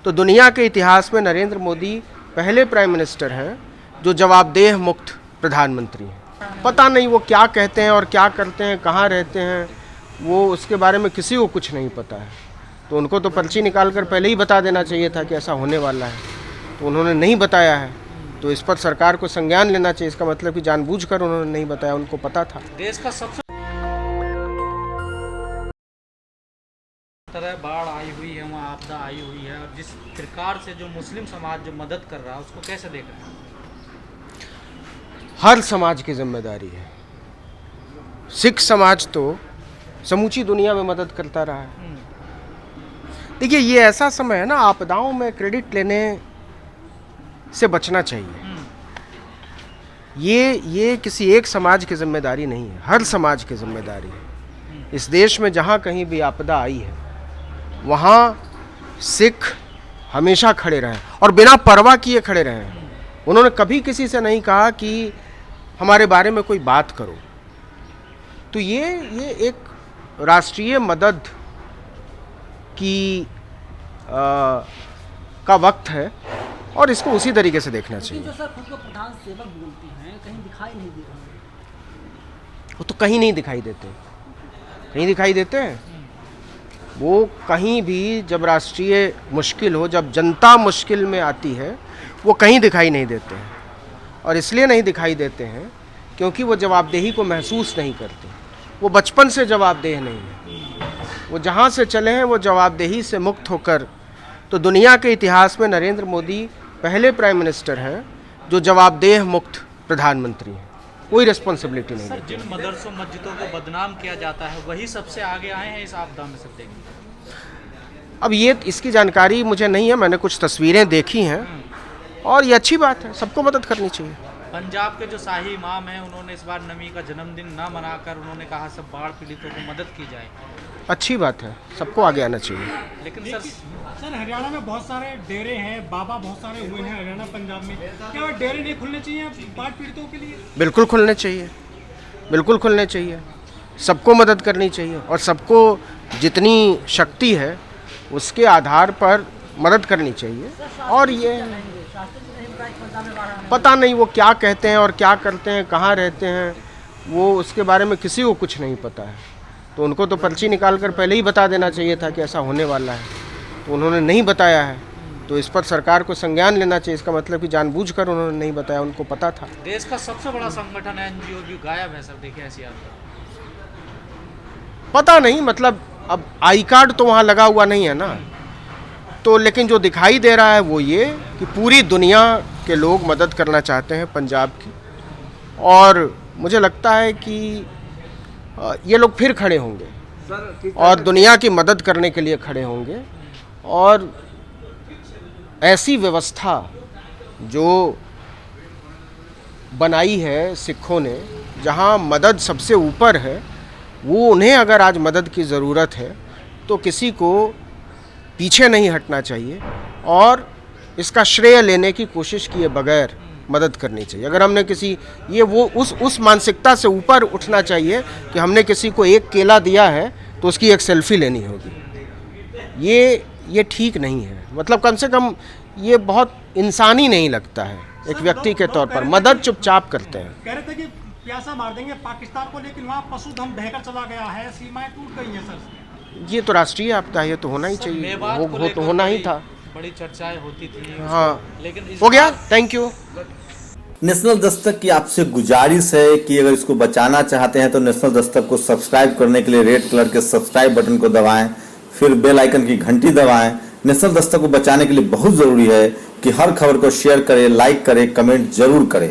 तो दुनिया के इतिहास में नरेंद्र मोदी पहले प्राइम मिनिस्टर हैं जो जवाबदेह मुक्त प्रधानमंत्री हैं। पता नहीं वो क्या कहते हैं और क्या करते हैं, कहाँ रहते हैं, वो उसके बारे में किसी को कुछ नहीं पता है। तो उनको तो पर्ची निकाल कर पहले ही बता देना चाहिए था कि ऐसा होने वाला है, तो उन्होंने नहीं बताया है। तो इस पर सरकार को संज्ञान लेना चाहिए। इसका मतलब कि जानबूझकर उन्होंने नहीं बताया, उनको पता था। देश का सबसे तरह बाढ़ आई हुई है, वहाँ आपदा आई हुई है, और जिस प्रकार से जो मुस्लिम समाज जो मदद कर रहा है उसको कैसे देख रहे हैं? हर समाज की जिम्मेदारी है। सिख समाज तो समूची दुनिया में मदद करता रहा है। देखिए, ये ऐसा समय है ना, आपदाओं में क्रेडिट लेने से बचना चाहिए। ये किसी एक समाज की जिम्मेदारी नहीं है, हर समाज की जिम्मेदारी है। इस देश में जहाँ कहीं भी आपदा आई है वहाँ सिख हमेशा खड़े रहे और बिना परवाह किए खड़े रहे हैं। उन्होंने कभी किसी से नहीं कहा कि हमारे बारे में कोई बात करो। तो ये एक राष्ट्रीय मदद की का वक्त है और इसको उसी तरीके से देखना चाहिए। जो सर खुद को प्रधान सेवक बोलते हैं, कहीं दिखाई नहीं दे रहे हैं। वो तो कहीं नहीं दिखाई देते, कहीं दिखाई देते हैं। वो कहीं भी जब राष्ट्रीय मुश्किल हो, जब जनता मुश्किल में आती है, वो कहीं दिखाई नहीं देते हैं। और इसलिए नहीं दिखाई देते हैं क्योंकि वो जवाबदेही को महसूस नहीं करते। वो बचपन से जवाबदेह नहीं है। वो जहाँ से चले हैं वो जवाबदेही से मुक्त होकर। तो दुनिया के इतिहास में नरेंद्र मोदी पहले प्राइम मिनिस्टर हैं जो जवाबदेह मुक्त प्रधानमंत्री हैं। कोई रिस्पॉन्सिबिलिटी नहीं सर, लेते। जिन मदरसों मस्जिदों को बदनाम किया जाता है वही सबसे आगे आए हैं इस आपदा में, सब देखेंगे। अब ये इसकी जानकारी मुझे नहीं है, मैंने कुछ तस्वीरें देखी हैं और ये अच्छी बात है, सबको मदद करनी चाहिए। पंजाब के जो शाही इमाम हैं उन्होंने इस बार नबी का जन्मदिन ना मनाकर उन्होंने कहा सब बाढ़ पीड़ितों को मदद की जाए। अच्छी बात है, सबको आगे आना चाहिए। लेकिन सर हरियाणा में बहुत सारे डेरे हैं, बाबा बहुत सारे हुए हैं हरियाणा पंजाब में, क्या वो डेरे नहीं खुलने चाहिए बाढ़ पीड़ितों के लिए? बिल्कुल खुलने चाहिए, बिल्कुल खुलने चाहिए। सबको मदद करनी चाहिए और सबको जितनी शक्ति है उसके आधार पर मदद करनी चाहिए। और ये पता नहीं वो क्या कहते हैं और क्या करते हैं, कहाँ रहते हैं, वो उसके बारे में किसी को कुछ नहीं पता है। तो उनको तो पर्ची निकाल कर पहले ही बता देना चाहिए था कि ऐसा होने वाला है, तो उन्होंने नहीं बताया है। तो इस पर सरकार को संज्ञान लेना चाहिए। इसका मतलब कि जानबूझकर उन्होंने नहीं बताया, उनको पता था। देश का सबसे बड़ा संगठन है एनजीओ भी गायब है सर, देखिए ऐसी आपदा। पता नहीं, मतलब अब आई कार्ड तो वहाँ लगा हुआ नहीं है ना, तो लेकिन जो दिखाई दे रहा है वो ये कि पूरी दुनिया के लोग मदद करना चाहते हैं पंजाब की। और मुझे लगता है कि ये लोग फिर खड़े होंगे और दुनिया की मदद करने के लिए खड़े होंगे। और ऐसी व्यवस्था जो बनाई है सिखों ने, जहां मदद सबसे ऊपर है, वो उन्हें अगर आज मदद की ज़रूरत है तो किसी को पीछे नहीं हटना चाहिए और इसका श्रेय लेने की कोशिश किए बगैर मदद करनी चाहिए। अगर हमने किसी वो उस मानसिकता से ऊपर उठना चाहिए कि हमने किसी को एक केला दिया है तो उसकी एक सेल्फी लेनी होगी। ये ठीक नहीं है। मतलब कम से कम ये बहुत इंसानी नहीं लगता है। एक व्यक्ति के तौर पर मदद चुपचाप करते हैं। कह रहे थे कि प्यासा मार देंगे पाकिस्तान को, लेकिन वहाँ पशुधन बहकर चला गया है, सीमाएं टूट गई हैं सर। ये तो राष्ट्रीय आपदा है, ये तो होना ही चाहिए, वो तो होना ही था। बड़ी चर्चाएं होती थी। हाँ, लेकिन हो गया। Thank you. नेशनल दस्तक की आपसे गुजारिश है कि अगर इसको बचाना चाहते हैं तो नेशनल दस्तक को सब्सक्राइब करने के लिए रेड कलर के सब्सक्राइब बटन को दबाएं, फिर बेल आइकन की घंटी दबाएं। नेशनल दस्तक को बचाने के लिए बहुत जरूरी है कि हर खबर को शेयर करें, लाइक करें, कमेंट जरूर करें।